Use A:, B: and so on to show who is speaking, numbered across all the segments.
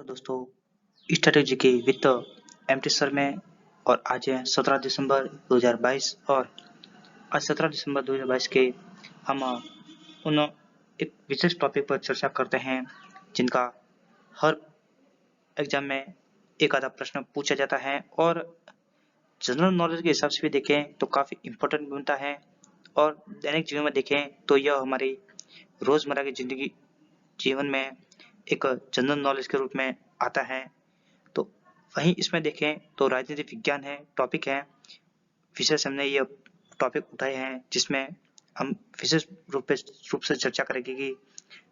A: तो दोस्तों स्ट्रैटेजी के वित्त एमटी सर में और आज है 17 दिसंबर 2022 और आज 17 दिसंबर 2022 के हम उन एक विशेष टॉपिक पर चर्चा करते हैं जिनका हर एग्जाम में एक आधा प्रश्न पूछा जाता है और जनरल नॉलेज के हिसाब से भी देखें तो काफ़ी इम्पोर्टेंट बनता है और दैनिक जीवन में देखें तो यह हमारी रोज़मर्रा की जिंदगी जीवन में एक जनरल नॉलेज के रूप में आता है। तो वहीं इसमें देखें तो राजनीति विज्ञान है टॉपिक है, विशेष हमने यह टॉपिक उठाए हैं जिसमें हम विशेष रूप से चर्चा करेंगे कि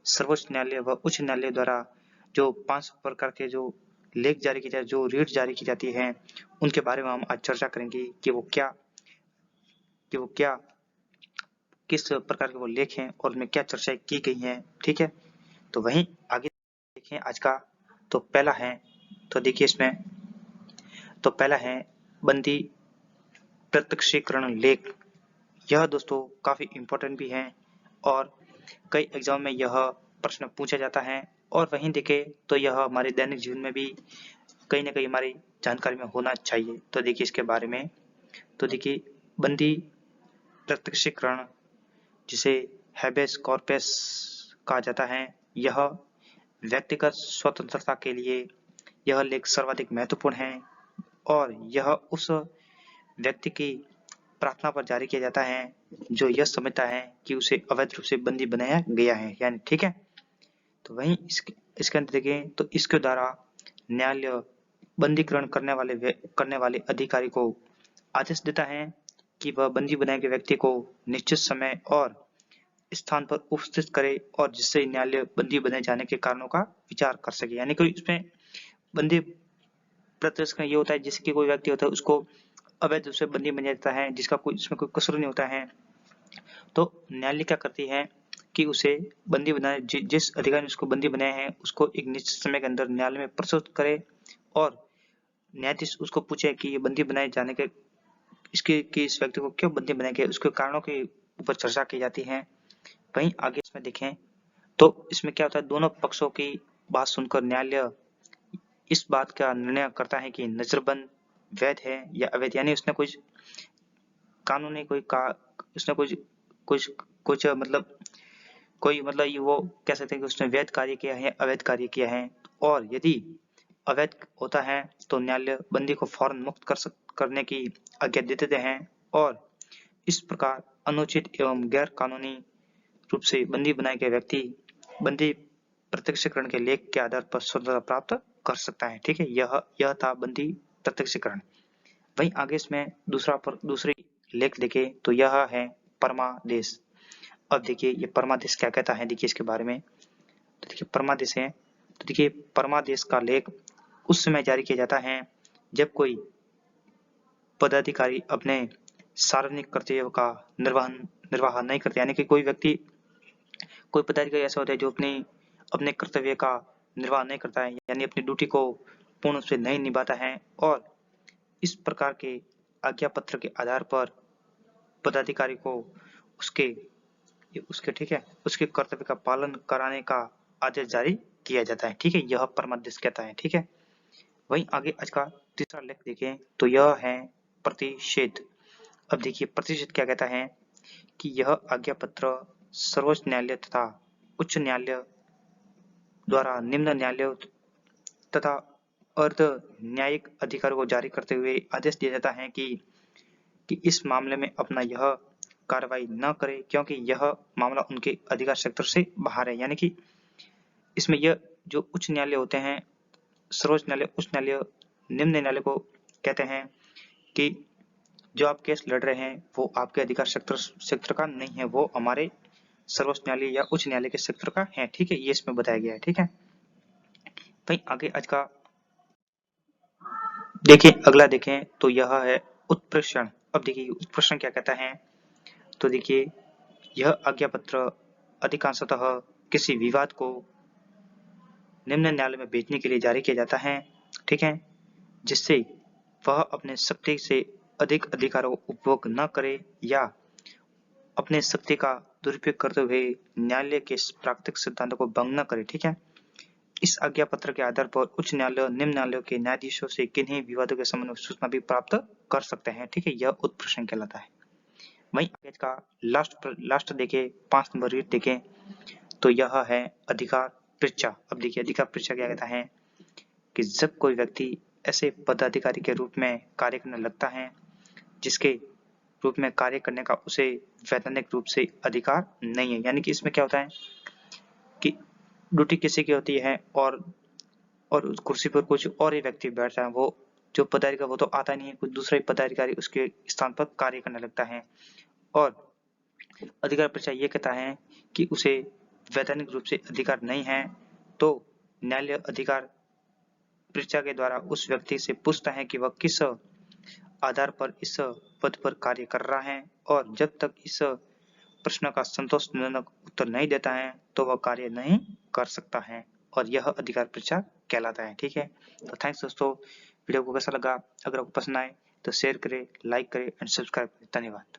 A: सर्वोच्च न्यायालय व उच्च न्यायालय द्वारा जो 5 प्रकार के जो लेख जारी की जाती जो रीट जारी की जाती है उनके बारे में हम आज चर्चा करेंगे कि वो क्या किस प्रकार के वो लेख हैं और उनमें क्या चर्चा की गई है। ठीक है, तो वहीं आगे देखें आज का तो पहला है, तो देखिए इसमें तो पहला है बंदी प्रत्यक्षीकरण लेख। यह दोस्तों काफी इम्पोर्टेंट भी है और कई एग्जाम में यह प्रश्न पूछा जाता है और वहीं देखें तो यह हमारे दैनिक जीवन में भी कहीं ना कहीं हमारी जानकारी में होना चाहिए। तो देखिए इसके बारे में, तो देखिए बंदी प्रत्यक्षीकरण जिसे हैबेस कॉर्पस कहा जाता है, यह व्यक्तिगत स्वतंत्रता के लिए यह लेख सर्वाधिक महत्वपूर्ण है और यह उस व्यक्ति की प्रार्थना पर जारी किया जाता है जो यह समझता है कि उसे अवैध रूप से बंदी बनाया गया है, यानी ठीक है। तो वहीं इसके अंदर देखें तो इसके द्वारा न्यायालय बंदीकरण करने वाले अधिकारी को आदेश देता है कि वह बंदी बनाए गए व्यक्ति को निश्चित समय और स्थान पर उपस्थित करे और जिससे न्यायालय बंदी बनाए जाने के कारणों का विचार कर सके। यानी कि इसमें बंदी प्रत्यक्ष ये होता है जैसे कि कोई व्यक्ति होता है उसको अवैध रूप से बंदी बनाया जाता है जिसका कोई इसमें कोई कसूर नहीं होता है, तो न्यायालय क्या करती है कि उसे बंदी बनाए जिस अधिकारी ने उसको बंदी बनाया है उसको एक निश्चित समय के अंदर न्यायालय में प्रस्तुत करे और न्यायाधीश उसको पूछे कि ये बंदी बनाए जाने के इसके कि इस व्यक्ति को क्यों बंदी बनाया गया, उसके कारणों के ऊपर चर्चा की जाती है। वहीं आगे इसमें देखें तो इसमें क्या होता है, दोनों पक्षों की बात सुनकर न्यायालय इस बात का निर्णय करता है कि नजरबंद वैध है या अवैध, यानी उसने कुछ कानूनी उसने कुछ मतलब ये वो कह सकते हैं कि उसने वैध कार्य किया है अवैध कार्य किया है और यदि अवैध होता है तो न्यायालय बंदी को फौरन मुक्त करने की आज्ञा दे देते हैं और इस प्रकार अनुचित एवं गैर कानूनी रूप से बंदी बनाए गए व्यक्ति बंदी प्रत्यक्षीकरण के लेख के आधार पर स्वतंत्रता प्राप्त कर सकता है। ठीक है, यह था बंदी प्रत्यक्षीकरण। वहीं आगे इसमें दूसरी लेख देखे तो यह है परमादेश। अब देखिए ये परमादेश क्या कहता है, देखिए इसके बारे में, तो देखिए परमादेश है, तो देखिए परमादेश का लेख उस समय जारी किया जाता है जब कोई पदाधिकारी अपने सार्वजनिक कर्तव्यों का निर्वाह नहीं करते, यानी कि कोई पदाधिकारी ऐसा होता है जो अपने कर्तव्य का निर्वाह नहीं करता है, यानी अपनी ड्यूटी को पूर्ण रूप से नहीं निभाता है और इस प्रकार के आज्ञा पत्र के आधार पर पदाधिकारी को उसके ठीक है उसके कर्तव्य का पालन कराने का आदेश जारी किया जाता है। ठीक है, यह परमादेश कहता है। ठीक है, वहीं आगे आज का तीसरा लेख देखें तो यह है प्रतिषेध। अब देखिए प्रतिषेध क्या कहता है कि यह आज्ञा पत्र सर्वोच्च न्यायालय तथा उच्च न्यायालय द्वारा निम्न न्यायालय तथा अर्ध न्यायिक अधिकारियों को जारी करते हुए आदेश दिया जाता है कि इस मामले में अपना यह कार्रवाई न करे क्योंकि यह मामला उनके अधिकार क्षेत्र से बाहर है। यानी कि इसमें यह जो उच्च न्यायालय होते हैं, सर्वोच्च न्यायालय उच्च न्यायालय निम्न न्यायालय को कहते हैं कि जो आप केस लड़ रहे हैं वो आपके अधिकार क्षेत्र का नहीं है, वो हमारे सर्वोच्च न्यायालय या उच्च न्यायालय के क्षेत्र का है। ठीक है, ये इसमें बताया गया है। ठीक है, वहीं आगे आज का देखिए अगला देखें तो यह है उत्प्रेषण। अब देखिए उत्प्रेषण क्या कहता है, तो देखिए यह आज्ञा पत्र अधिकांशतः किसी विवाद को निम्न न्यायालय में भेजने के लिए जारी किया जाता है। ठीक है, जिससे वह अपने शक्ति से अधिक अधिकारों का उपभोग न करे या अपने शक्ति का दुरुपयोग करते हुए न्यायालय के प्राकृतिक सिद्धांतों को भंग न करे। ठीक है, इस आज्ञा पत्र के आधार पर उच्च न्यायालय और निम्न न्यायालयों के न्यायाधीशों से किन्हीं विवादों के संबंध में सूचना भी प्राप्त कर सकते हैं। ठीक है, यह उत्प्रेषण कहलाता है। वहीं पेज का लास्ट देखें, 5 नंबर रीड देखें तो यह है अधिकार परीक्षा। अब देखिए अधिकार परीक्षा क्या कहता है कि जब कोई व्यक्ति ऐसे पदाधिकारी के रूप में कार्य करने लगता है जिसके रूप में कार्य करने का उसे वैधानिक रूप से अधिकार नहीं है, यानी कि इसमें क्या होता है कि ड्यूटी किसी की होती है और उस कुर्सी पर कुछ और ही व्यक्ति बैठ जाए, वो जो पदाधिकारी वो तो आता नहीं है, कुछ दूसरा ही पदाधिकारी उसके स्थान पर कार्य करने लगता है। और अधिकार परीक्षा ये कहता है कि उसे वैधानिक रूप से अधिकार नहीं है, तो न्यायालय अधिकार परीक्षा के द्वारा उस व्यक्ति से पूछता है कि वह किस आधार पर इस पद पर कार्य कर रहा है, और जब तक इस प्रश्न का संतोषजनक उत्तर नहीं देता है तो वह कार्य नहीं कर सकता है, और यह अधिकार परीक्षा कहलाता है। ठीक है, तो थैंक्स दोस्तों, वीडियो को कैसा लगा, अगर आपको पसंद आए तो शेयर करें, लाइक करें एंड सब्सक्राइब करें। धन्यवाद।